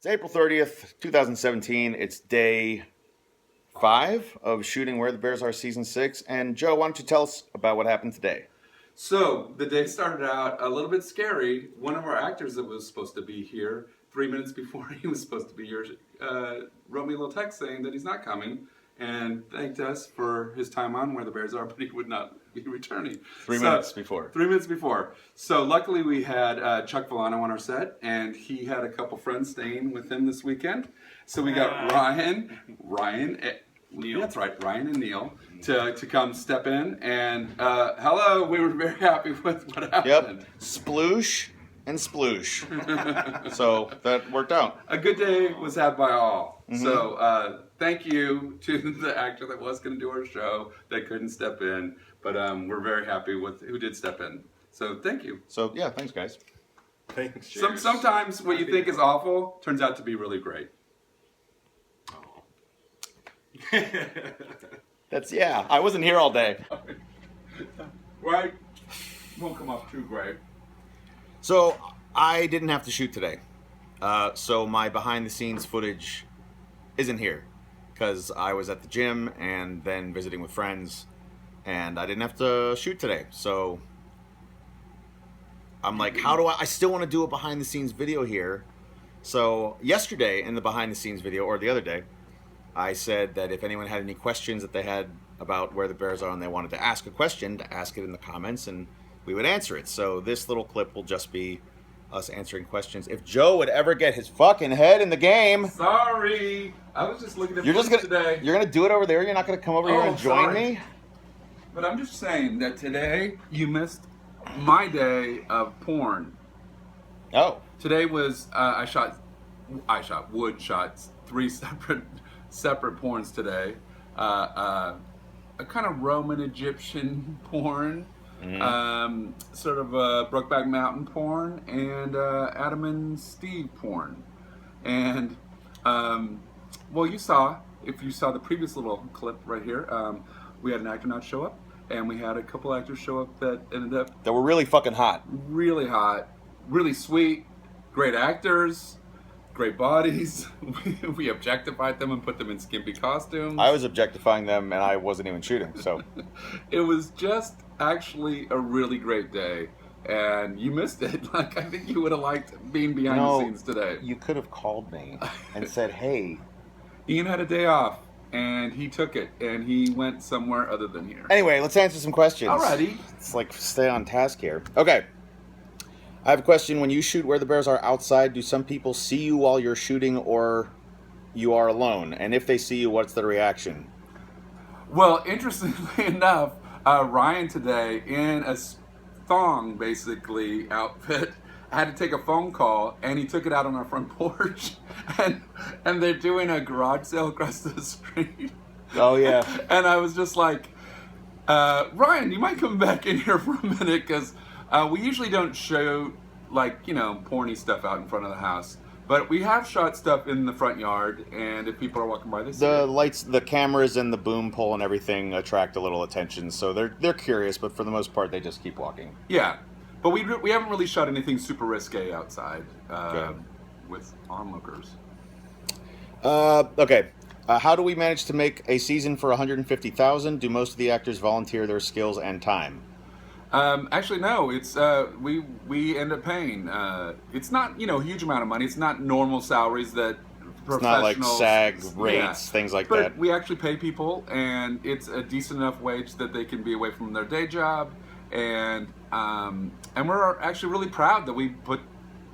It's April 30th, 2017. It's day 5 of shooting Where the Bears Are Season 6. And Joe, why don't you tell us about what happened today? So, the day started out a little bit scary. One of our actors that was supposed to be here 3 minutes before he was supposed to be here wrote me a little text saying that he's not coming and thanked us for his time on Where the Bears Are, but he would not be returning. 3 minutes before. 3 minutes before. So luckily we had Chuck Villano on our set, and he had a couple friends staying with him this weekend. So we got Neil. That's right, Ryan and Neil to come step in. And hello, we were very happy with what happened. Yep, sploosh and sploosh. So that worked out. A good day was had by all. Mm-hmm. So thank you to the actor that was going to do our show that couldn't step in. But we're very happy with who did step in. So thank you. So yeah, thanks guys. Thanks. Sometimes what you think is awful turns out to be really great. I wasn't here all day. Right? Won't come off too great. So I didn't have to shoot today. So my behind the scenes footage isn't here because I was at the gym and then visiting with friends and I didn't have to shoot today. So I'm like, how do I still want to do a behind the scenes video here. So yesterday in the behind the scenes video, or the other day, I said that if anyone had any questions that they had about Where the Bears Are and they wanted to ask a question, to ask it in the comments and we would answer it. So this little clip will just be us answering questions. If Joe would ever get his fucking head in the game. Sorry. I was just looking at today. You're going to do it over there? You're not going to come over here and join me? But I'm just saying that today you missed my day of porn. Oh. Today was, I shot 3 separate porns today. A kind of Roman Egyptian porn, sort of a Brokeback Mountain porn, and Adam and Steve porn. And well, if you saw the previous little clip right here, we had an actor not show up, and we had a couple actors show up that ended up that were really fucking hot, really sweet, great actors. Great bodies. We objectified them and put them in skimpy costumes. I was objectifying them and I wasn't even shooting, so. It was just actually a really great day. And you missed it. Like, I think you would have liked being behind the scenes today. You could have called me and said, hey. Ian had a day off and he took it and he went somewhere other than here. Anyway, let's answer some questions. Alrighty. It's like stay on task here. Okay. I have a question. When you shoot Where the Bears Are outside, do some people see you while you're shooting or you are alone? And if they see you, what's the reaction? Well, interestingly enough, Ryan today, in a thong, basically, outfit, had to take a phone call, and he took it out on our front porch. And they're doing a garage sale across the street. Oh, yeah. And I was just like, Ryan, you might come back in here for a minute, because we usually don't show, porny stuff out in front of the house. But we have shot stuff in the front yard, and if people are walking by, they see the it. lights, the cameras, and the boom pole and everything attract a little attention. So they're curious, but for the most part, they just keep walking. Yeah, but we haven't really shot anything super risque outside with onlookers. Okay. How do we manage to make a season for $150,000? Do most of the actors volunteer their skills and time? Actually, no. It's we end up paying. It's not a huge amount of money. It's not normal salaries that it's not like SAG rates, things like that. But we actually pay people, and it's a decent enough wage that they can be away from their day job, and we're actually really proud that we put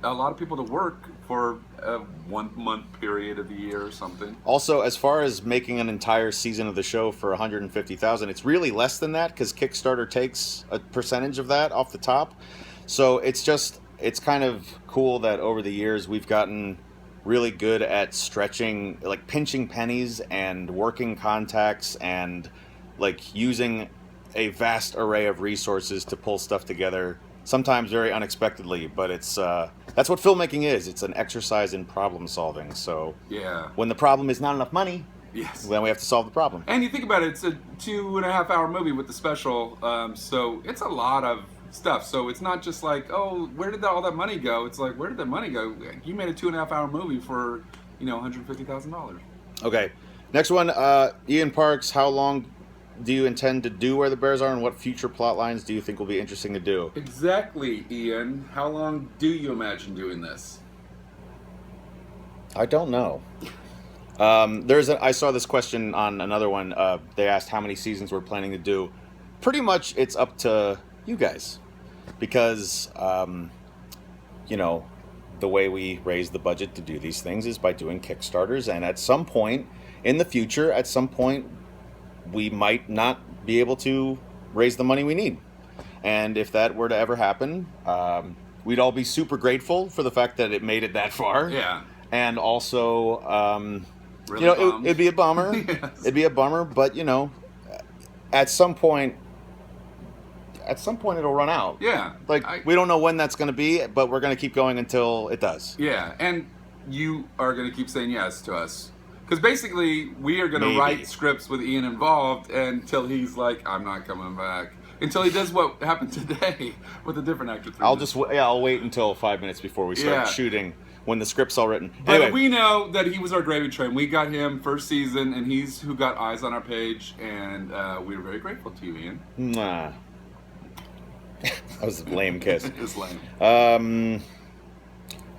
a lot of people to work for a 1 month period of the year or something. Also, as far as making an entire season of the show for $150,000, it's really less than that because Kickstarter takes a percentage of that off the top. So it's kind of cool that over the years we've gotten really good at stretching, like pinching pennies and working contacts and like using a vast array of resources to pull stuff together. Sometimes very unexpectedly, but it's that's what filmmaking is. It's an exercise in problem solving. So yeah, when the problem is not enough money, yes, then we have to solve the problem. And you think about it, it's a 2.5 hour movie with the special, so it's a lot of stuff. So it's not just like, oh, where did all that money go? It's like, where did that money go? You made a 2.5 hour movie for, $150,000. Okay. Next one, Ian Parks. How long do you intend to do Where the Bears Are, and what future plot lines do you think will be interesting to do? Exactly, Ian. How long do you imagine doing this? I don't know. I saw this question on another one. They asked how many seasons we're planning to do. Pretty much, it's up to you guys, because the way we raise the budget to do these things is by doing Kickstarters, and at some point in the future, we might not be able to raise the money we need. And if that were to ever happen, we'd all be super grateful for the fact that it made it that far. Yeah. And also, Really it'd be a bummer. Yes. It'd be a bummer, but at some point it'll run out. Yeah. We don't know when that's going to be, but we're going to keep going until it does. Yeah, and you are going to keep saying yes to us. Because basically, we are going to write scripts with Ian involved until he's like, I'm not coming back. Until he does what happened today with a different actor. I'll wait until 5 minutes before we start shooting, when the script's all written. But anyway, we know that he was our gravy train. We got him first season, and he's who got eyes on our page, and we were very grateful to you, Ian. Nah. That was a lame kiss. It's lame.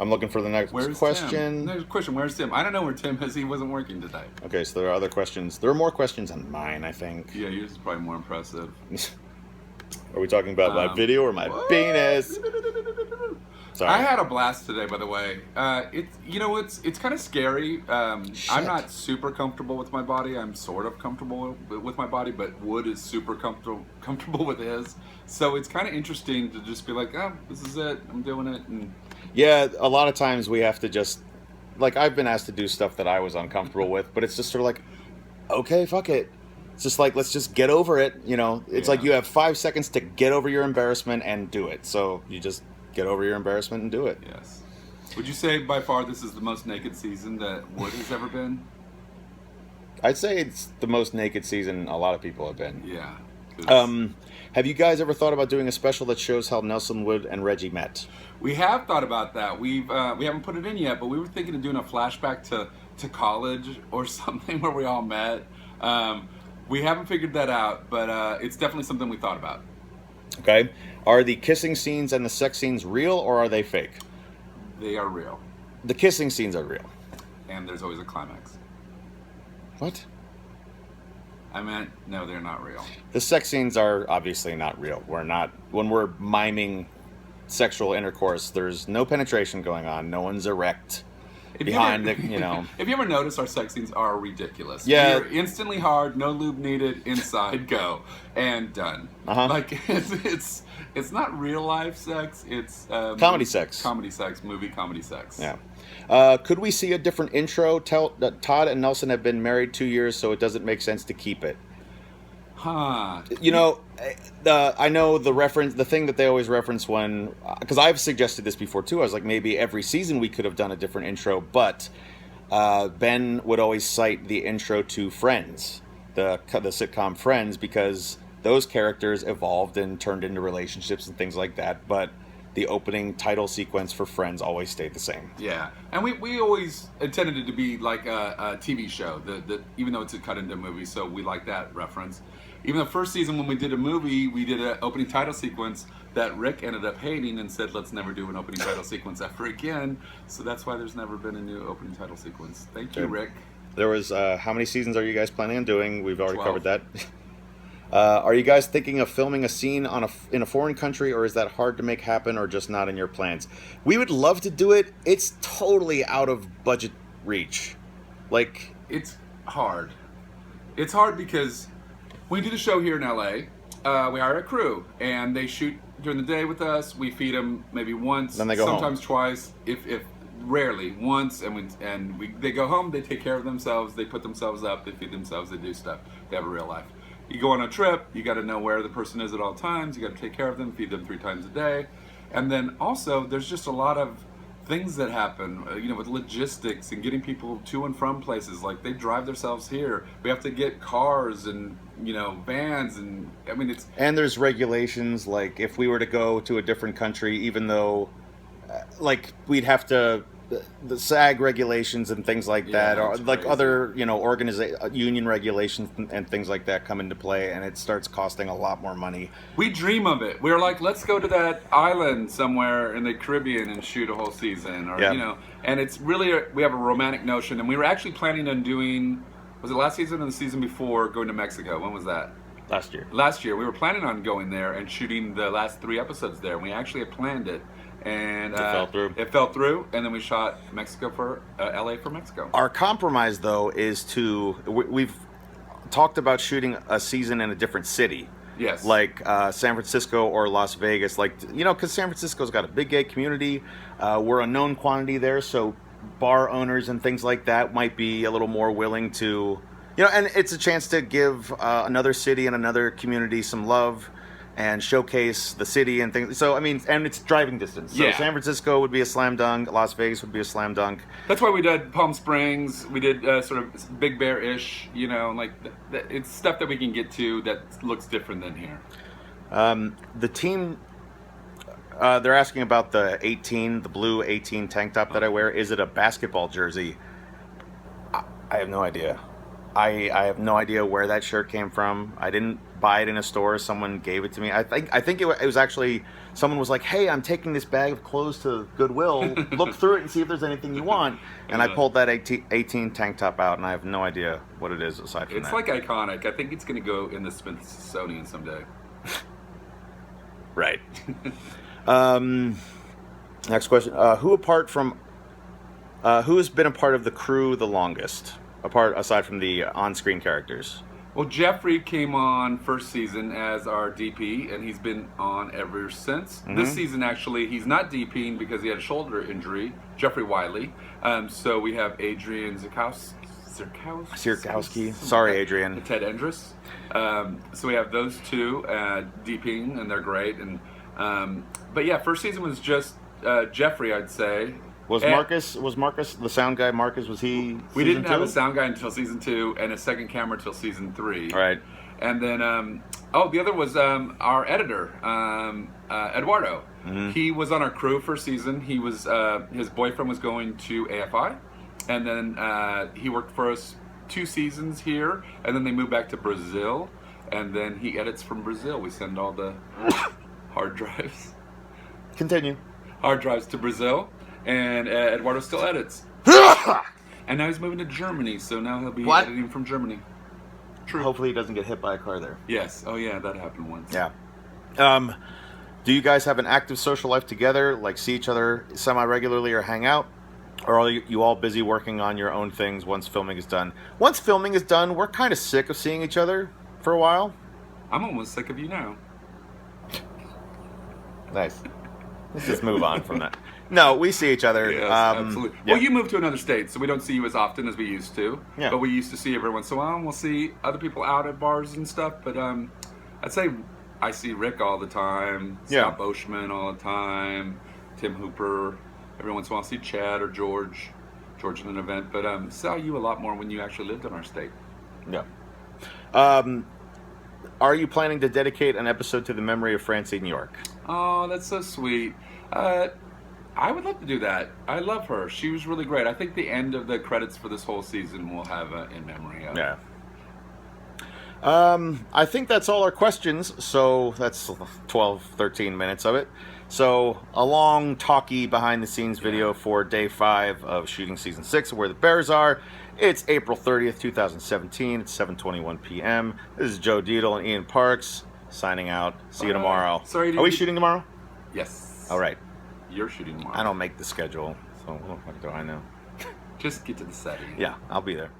I'm looking for the next question. Tim? Next question, where's Tim? I don't know where Tim is. He wasn't working today. Okay, so there are other questions. There are more questions than mine, I think. Yeah, yours is probably more impressive. Are we talking about my video or my penis? Sorry. I had a blast today, by the way. It's kind of scary. I'm not super comfortable with my body. I'm sort of comfortable with my body, but Wood is super comfortable with his. So it's kind of interesting to just be like, oh, this is it. I'm doing it. And yeah, a lot of times we have to just, I've been asked to do stuff that I was uncomfortable with, but it's just sort of like, okay, fuck it. It's just like, let's just get over it. It's like you have 5 seconds to get over your embarrassment and do it. So you just get over your embarrassment and do it. Yes. Would you say by far this is the most naked season that Wood has ever been? I'd say it's the most naked season a lot of people have been. Yeah. Have you guys ever thought about doing a special that shows how Nelson Wood and Reggie met? We have thought about that. We haven't put it in yet, but we were thinking of doing a flashback to college or something where we all met. We haven't figured that out, but it's definitely something we thought about. Okay. Are the kissing scenes and the sex scenes real, or are they fake? They are real. The kissing scenes are real. And there's always a climax. What? I meant, no, they're not real. The sex scenes are obviously not real. When we're miming sexual intercourse, there's no penetration going on. No one's erect. Have you ever noticed our sex scenes are ridiculous? Yeah. We're instantly hard, no lube needed, inside, go, and done. Uh-huh. It's not real life sex. It's comedy sex. Comedy sex, movie comedy sex. Yeah. Could we see a different intro? Todd and Nelson have been married 2 years, so it doesn't make sense to keep it. Huh. I know the thing that they always reference because I've suggested this before too. I was like, maybe every season we could have done a different intro, but Ben would always cite the intro to Friends, the sitcom Friends, because those characters evolved and turned into relationships and things like that, but the opening title sequence for Friends always stayed the same. Yeah, and we always intended it to be like a TV show, even though it's cut into a movie, so we like that reference. Even the first season when we did a movie, we did an opening title sequence that Rick ended up hating and said, let's never do an opening title sequence ever again. So that's why there's never been a new opening title sequence. Thank you, Rick. There was, how many seasons are you guys planning on doing? We've already 12. covered that. Are you guys thinking of filming a scene in a foreign country, or is that hard to make happen, or just not in your plans? We would love to do it. It's totally out of budget reach. It's hard. It's hard because we do the show here in LA. We hire a crew, and they shoot during the day with us. We feed them maybe once, then they go sometimes home. Twice, if rarely once, and they go home. They take care of themselves. They put themselves up. They feed themselves. They do stuff. They have a real life. You go on a trip, you got to know where the person is at all times. You got to take care of them, feed them 3 times a day, and then also there's just a lot of things that happen, with logistics and getting people to and from places. Like they drive themselves here. We have to get cars and vans, and I mean it's And there's regulations, like if we were to go to a different country, even though, like, we'd have to, the SAG regulations and things like that, Yeah, or it's like crazy. other, union regulations and things like that come into play, and it starts costing a lot more money. We dream of it. We're like, let's go to that island somewhere in the Caribbean and shoot a whole season, or Yeah. and it's really we have a romantic notion, and we were actually planning on doing. Was it last season or the season before going to Mexico? When was that? Last year. Last year. We were planning on going there and shooting the last 3 episodes there. We actually had planned it, and It fell through. It fell through, and then we shot Mexico for LA for Mexico. Our compromise, though, is we've talked about shooting a season in a different city. Yes. Like San Francisco or Las Vegas. Like, because San Francisco's got a big gay community. We're a known quantity there, so bar owners and things like that might be a little more willing to, and it's a chance to give another city and another community some love and showcase the city and things. So, I mean, and it's driving distance. So Yeah. San Francisco would be a slam dunk. Las Vegas would be a slam dunk. That's why we did Palm Springs. We did sort of Big Bear-ish, like it's stuff that we can get to that looks different than here. The team, they're asking about the blue 18 tank top that I wear. Is it a basketball jersey? I have no idea. I have no idea where that shirt came from. I didn't buy it in a store. Someone gave it to me. I think it was actually, someone was like, "Hey, I'm taking this bag of clothes to Goodwill. Look through it and see if there's anything you want." And I pulled that 18 tank top out, and I have no idea what it is aside from It's that. like iconic. I think it's going to go in the Smithsonian someday. Right. Next question. Who has been a part of the crew the longest? Aside from the on-screen characters. Well, Jeffrey came on first season as our DP, and he's been on ever since. This season, actually, he's not DPing because he had a shoulder injury, Jeffrey Wiley. So we have Adrian Zirkowski. Sorry, Adrian. Ted Endress. So we have those two DPing, and they're great. And but yeah, first season was just Jeffrey, I'd say. Was Marcus the sound guy? Marcus, was he? We didn't have a sound guy until season 2, and a second camera until season 3. Right. And then, the other was our editor, Eduardo. He was on our crew for a season. He was his boyfriend was going to AFI, and then he worked for us 2 seasons here, and then they moved back to Brazil, and then he edits from Brazil. We send all the hard drives to Brazil. And Eduardo still edits. And now he's moving to Germany, so now he'll be editing from Germany. True. Hopefully he doesn't get hit by a car there. Yes. Oh, yeah, that happened once. Yeah. Do you guys have an active social life together, like see each other semi-regularly or hang out? Or are you all busy working on your own things once filming is done? Once filming is done, we're kind of sick of seeing each other for a while. I'm almost sick of you now. Nice. Let's just move on from that. No, we see each other. Yes, absolutely. Yeah. Well, you moved to another state, so we don't see you as often as we used to. Yeah. But we used to see every once in a while, and we'll see other people out at bars and stuff. But I'd say I see Rick all the time, Scott Boschman all the time, Tim Hooper. Every once in a while I see Chad or George in an event. But saw you a lot more when you actually lived in our state. Yeah. Are you planning to dedicate an episode to the memory of Francine York? Oh, that's so sweet. I would love to do that. I love her. She was really great. I think the end of the credits for this whole season will have in memory of. Yeah. I think that's all our questions. So that's 12, 13 minutes of it. So a long, talky behind-the-scenes video for day 5 of shooting season 6 of Where the Bears Are. It's April 30th, 2017. It's 7:21 p.m. This is Joe Dietl and Ian Parks signing out. See you tomorrow. Sorry, are we shooting tomorrow? Yes. All right. You're shooting tomorrow. I don't make the schedule, so what do I know? Just get to the setting. Yeah, I'll be there.